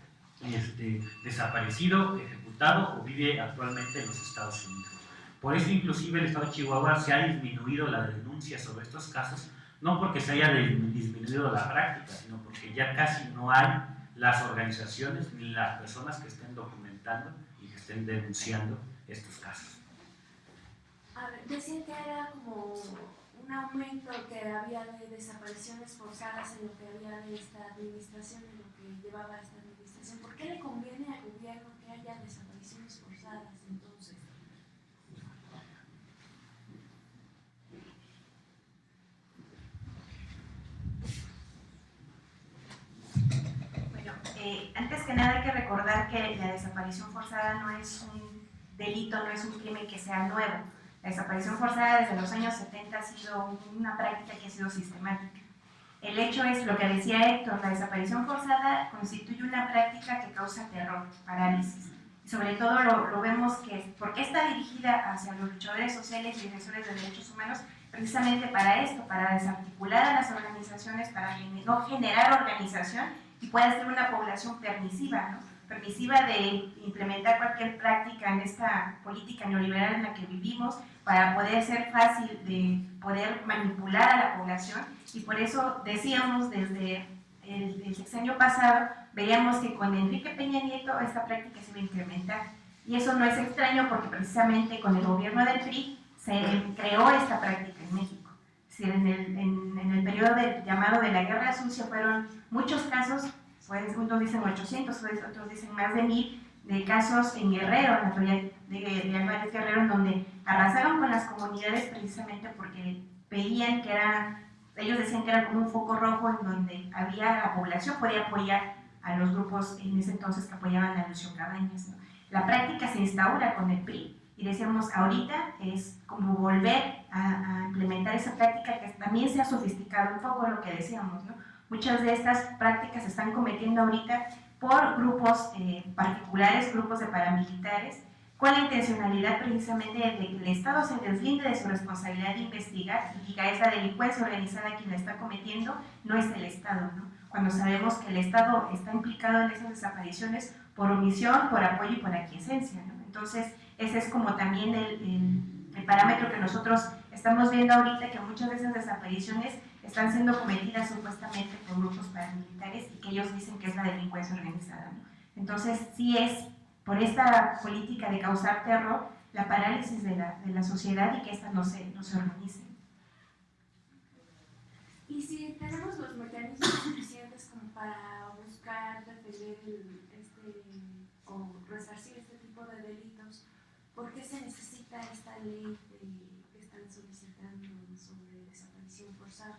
desaparecido, ejecutado o vive actualmente en los Estados Unidos. Por eso inclusive el estado de Chihuahua se ha disminuido la denuncia sobre estos casos, no porque se haya disminuido la práctica, sino porque ya casi no hay las organizaciones ni las personas que estén documentando y que estén denunciando estos casos. A ver, decían que era como un aumento que había de desapariciones forzadas en lo que había de esta administración, en lo que llevaba esta administración. ¿Por qué le conviene al gobierno que haya desapariciones forzadas entonces? Bueno, antes que nada hay que recordar que la desaparición forzada no es un delito, no es un crimen que sea nuevo. La desaparición forzada desde los años 70 ha sido una práctica que ha sido sistemática. El hecho es, lo que decía Héctor, la desaparición forzada constituye una práctica que causa terror, parálisis. Y sobre todo lo vemos que, porque está dirigida hacia los luchadores sociales y defensores de derechos humanos, precisamente para esto, para desarticular a las organizaciones, para no generar organización y pueda ser una población permisiva, ¿no? Permisiva de implementar cualquier práctica en esta política neoliberal en la que vivimos para poder ser fácil de poder manipular a la población, y por eso decíamos desde el sexenio pasado, veíamos que con Enrique Peña Nieto esta práctica se iba a incrementar, y eso no es extraño porque precisamente con el gobierno del PRI se creó esta práctica en México. Es decir, en el periodo llamado de la Guerra Sucia fueron muchos casos, pues unos dicen 800, otros dicen más de 1000, de casos en Guerrero, en la actualidad de Álvarez Guerrero, en donde arrasaron con las comunidades precisamente porque veían que ellos decían que era como un foco rojo en donde la población podía apoyar a los grupos en ese entonces que apoyaban a Lucio Cabañas, ¿no? La práctica se instaura con el PRI y decíamos, ahorita es como volver a implementar esa práctica que también se ha sofisticado un poco, lo que decíamos, ¿no? Muchas de estas prácticas se están cometiendo ahorita por grupos particulares, grupos de paramilitares, con la intencionalidad precisamente de que el Estado se deslinde de su responsabilidad de investigar y diga, esa delincuencia organizada quien la está cometiendo no es el Estado, ¿no? Cuando sabemos que el Estado está implicado en esas desapariciones por omisión, por apoyo y por aquiescencia, ¿no? Entonces, ese es como también el parámetro que nosotros estamos viendo ahorita, que muchas de esas desapariciones están siendo cometidas supuestamente por grupos paramilitares y que ellos dicen que es la delincuencia organizada, ¿no? Entonces, sí es por esta política de causar terror la parálisis de la sociedad y que ésta no se organice. Y si tenemos los mecanismos suficientes como para buscar, defender o resarcir este tipo de delitos, ¿por qué se necesita esta ley que están solicitando sobre desaparición forzada?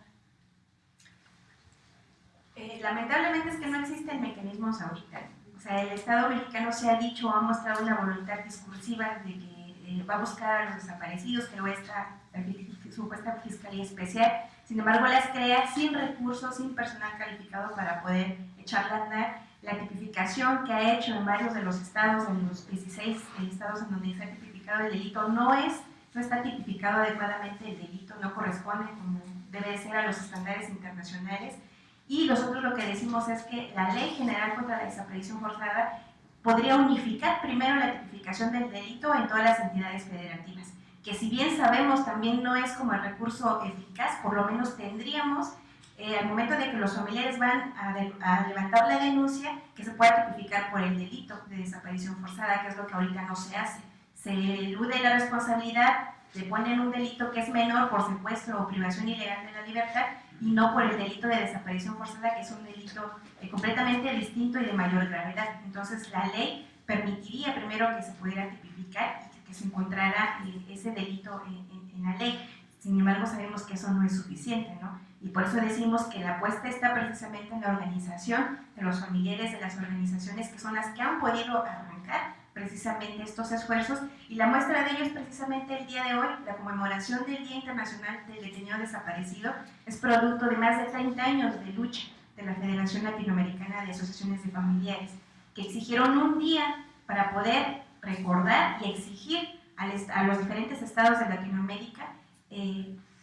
Lamentablemente es que no existen mecanismos ahorita. O sea, el Estado mexicano se ha dicho, ha mostrado una voluntad discursiva de que va a buscar a los desaparecidos, creó esta supuesta fiscalía especial. Sin embargo, las crea sin recursos, sin personal calificado para poder echarla a andar. La tipificación que ha hecho en varios de los estados, en los 16 estados en donde se ha tipificado el delito, no está tipificado adecuadamente el delito, no corresponde como debe ser a los estándares internacionales. Y nosotros lo que decimos es que la Ley General contra la Desaparición Forzada podría unificar primero la tipificación del delito en todas las entidades federativas, que si bien sabemos también no es como el recurso eficaz, por lo menos tendríamos, al momento de que los familiares van a levantar la denuncia, que se pueda tipificar por el delito de desaparición forzada, que es lo que ahorita no se hace. Se elude la responsabilidad, le ponen un delito que es menor por secuestro o privación ilegal de la libertad, y no por el delito de desaparición forzada, que es un delito completamente distinto y de mayor gravedad. Entonces la ley permitiría primero que se pudiera tipificar y que se encontrara ese delito en la ley. Sin embargo, sabemos que eso no es suficiente, ¿no? Y por eso decimos que la apuesta está precisamente en la organización de los familiares de las organizaciones que son las que han podido arrancar precisamente estos esfuerzos, y la muestra de ello es precisamente el día de hoy. La conmemoración del Día Internacional del Detenido Desaparecido es producto de más de 30 años de lucha de la Federación Latinoamericana de Asociaciones de Familiares, que exigieron un día para poder recordar y exigir a los diferentes estados de Latinoamérica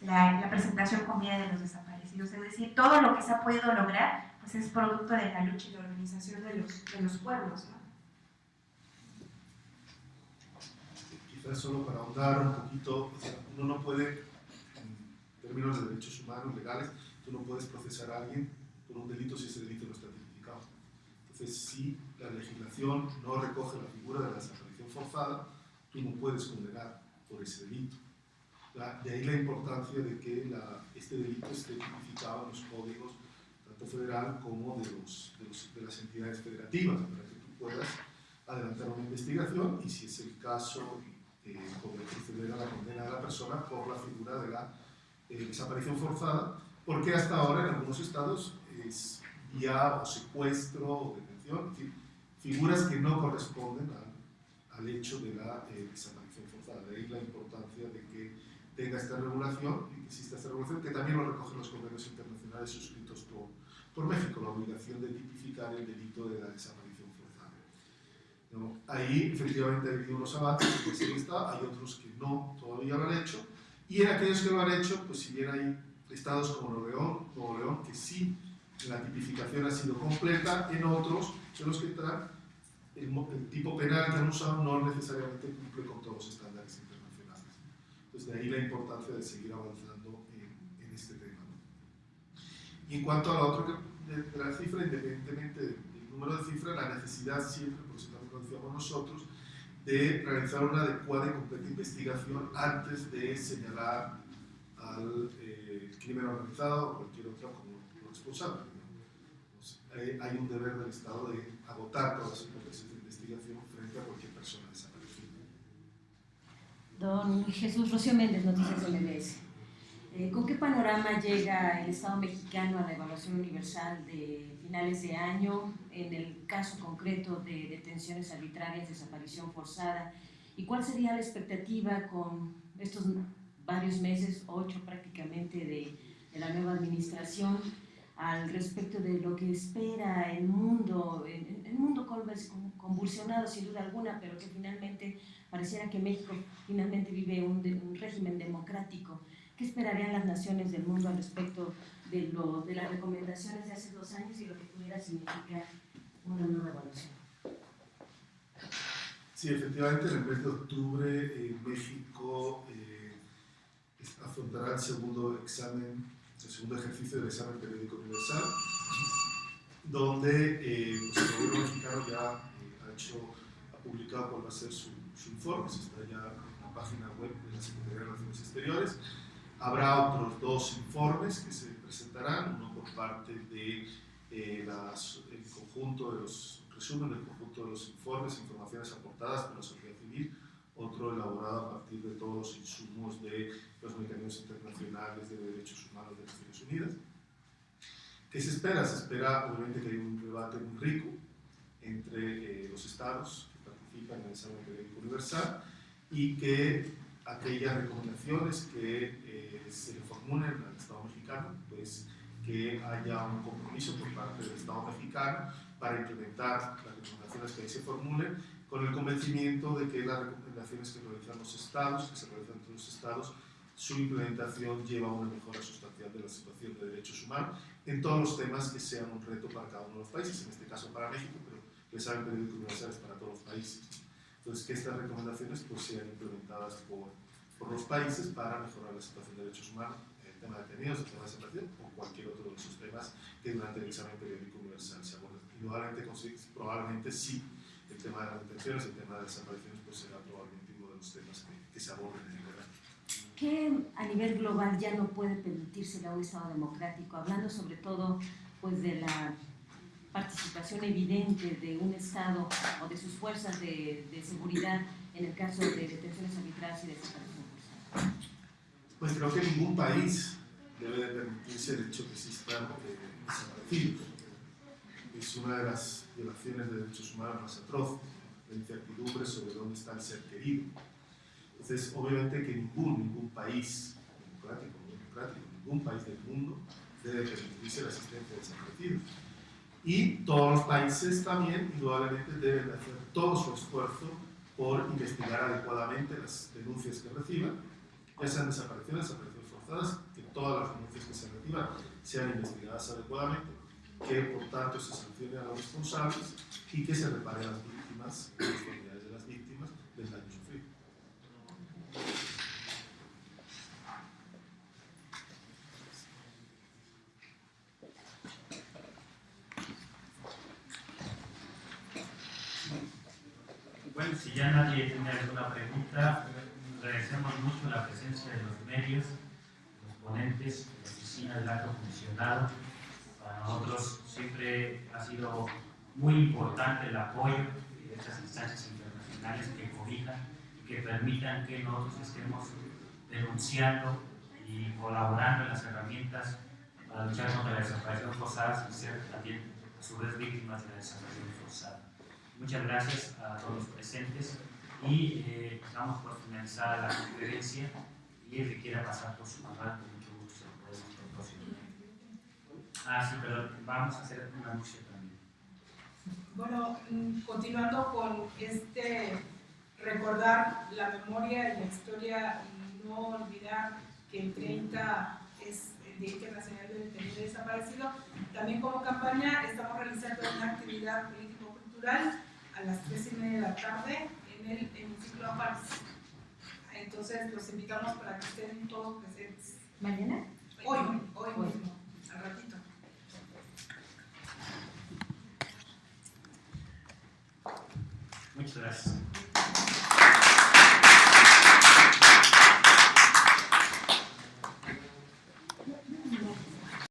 la presentación con vida de los desaparecidos. Es decir, todo lo que se ha podido lograr pues es producto de la lucha y la organización de los pueblos, ¿no? Quizás solo para ahondar un poquito, o sea, uno no puede, en términos de derechos humanos legales, tú no puedes procesar a alguien por un delito si ese delito no está tipificado. Entonces, si la legislación no recoge la figura de la desaparición forzada, tú no puedes condenar por ese delito. De ahí la importancia de que este delito esté tipificado en los códigos, tanto federal como de las entidades federativas, para que tú puedas adelantar una investigación y, si es el caso, poder proceder a la condena de la persona por la figura de la desaparición forzada, porque hasta ahora en algunos estados es vía o secuestro o detención, es decir, figuras que no corresponden al hecho de la desaparición forzada. De ahí la importancia de que tenga esta regulación y que exista esta regulación, que también lo recogen los convenios internacionales suscritos por México, la obligación de tipificar el delito de la desaparición forzada. ¿No? Ahí efectivamente ha habido unos avances, que sí está, hay otros que no, todavía lo han hecho, y en aquellos que lo han hecho, pues si bien hay estados como Nuevo León, que sí, la tipificación ha sido completa, en otros, en los que están, el tipo penal que han usado no necesariamente cumple con todos los estándares internacionales. Entonces, de ahí la importancia de seguir avanzando en este tema, ¿no? Y en cuanto a lo otro de la cifra, independientemente del número de cifras, la necesidad siempre, por eso también lo decíamos nosotros, de realizar una adecuada y completa investigación antes de señalar al crimen organizado o cualquier otro como responsable. Entonces, hay un deber del Estado de agotar todas las hipótesis de investigación frente a cualquier persona desaparecida. Don Jesús Rocío Méndez, Noticias MBS. ¿Con qué panorama llega el Estado mexicano a la evaluación universal de finales de año en el caso concreto de detenciones arbitrarias, desaparición forzada? ¿Y cuál sería la expectativa con estos varios meses, 8 prácticamente, de la nueva administración al respecto de lo que espera el mundo convulsionado sin duda alguna, pero que finalmente pareciera que México finalmente vive un régimen democrático? ¿Qué esperarían las naciones del mundo al respecto de las recomendaciones de hace 2 años y lo que pudiera significar una nueva evaluación? Sí, efectivamente, en el mes de octubre México afrontará el segundo ejercicio del examen periódico universal, donde pues el gobierno mexicano ya ha publicado cuál va a ser su informe, está ya en la página web de la Secretaría de Relaciones Exteriores. Habrá otros 2 informes que se presentarán, uno por parte de el conjunto de los resumen del conjunto de los informes e informaciones aportadas por la sociedad civil, otro elaborado a partir de todos los insumos de los mecanismos internacionales de derechos humanos de Naciones Unidas. ¿Qué se espera? Se espera obviamente que haya un debate muy rico entre los estados que participan en el examen periódico universal y que aquellas recomendaciones que se le formulen al Estado mexicano, pues que haya un compromiso por parte del Estado mexicano para implementar las recomendaciones que ahí se formulen, con el convencimiento de que las recomendaciones que realizan los estados, que se realizan entre los estados, su implementación lleva a una mejora sustancial de la situación de derechos humanos en todos los temas que sean un reto para cada uno de los países, en este caso para México, pero el examen periódico universal es para todos los países. Entonces, que estas recomendaciones pues, sean implementadas por los países para mejorar la situación de derechos humanos, el tema de detenidos, el tema de desaparición o cualquier otro de esos temas que durante el examen periódico universal se abordan. Probablemente sí, el tema de las detenciones, el tema de desapariciones, pues será probablemente uno de los temas que se aborden en el debate. ¿Qué a nivel global ya no puede permitírsele a un Estado democrático? Hablando sobre todo pues, de la participación evidente de un Estado o de sus fuerzas de seguridad en el caso de detenciones arbitrarias y desaparición forzada? Pues creo que ningún país debe de permitirse el hecho que existan desaparecidos. Es una de las violaciones de derechos humanos más atroces, la incertidumbre sobre dónde está el ser querido. Entonces, obviamente que ningún país democrático, ningún país del mundo debe permitirse la existencia de desaparecidos. Y todos los países también, indudablemente, deben de hacer todo su esfuerzo por investigar adecuadamente las denuncias que reciban, ya sean desapariciones forzadas, que todas las denuncias que se reciban sean investigadas adecuadamente, que por tanto se sancione a los responsables y que se repare a las víctimas, a las familiares de las víctimas del daño sufrido. Bueno, si ya nadie tiene alguna pregunta, agradecemos mucho la presencia de los medios, los ponentes, de la oficina del alto comisionado. Para nosotros siempre ha sido muy importante el apoyo de estas instancias internacionales que cobijan y que permitan que nosotros estemos denunciando y colaborando en las herramientas para luchar contra la desaparición forzada sin ser también a su vez víctimas de la desaparición forzada. Muchas gracias a todos los presentes y damos por finalizada la conferencia y el que quiera pasar por su lugar, con mucho gusto se lo podemos proporcionar. Sí, pero vamos a hacer un anuncio también. Bueno, continuando con recordar la memoria y la historia y no olvidar que el 30 es el Día Internacional del Detenido y Desaparecido, también como campaña estamos realizando una actividad político-cultural a las 3:30 de la tarde en el hemiciclo Apars. Entonces los invitamos para que estén todos presentes. ¿Mañana? Hoy mismo, al ratito. Muchas gracias.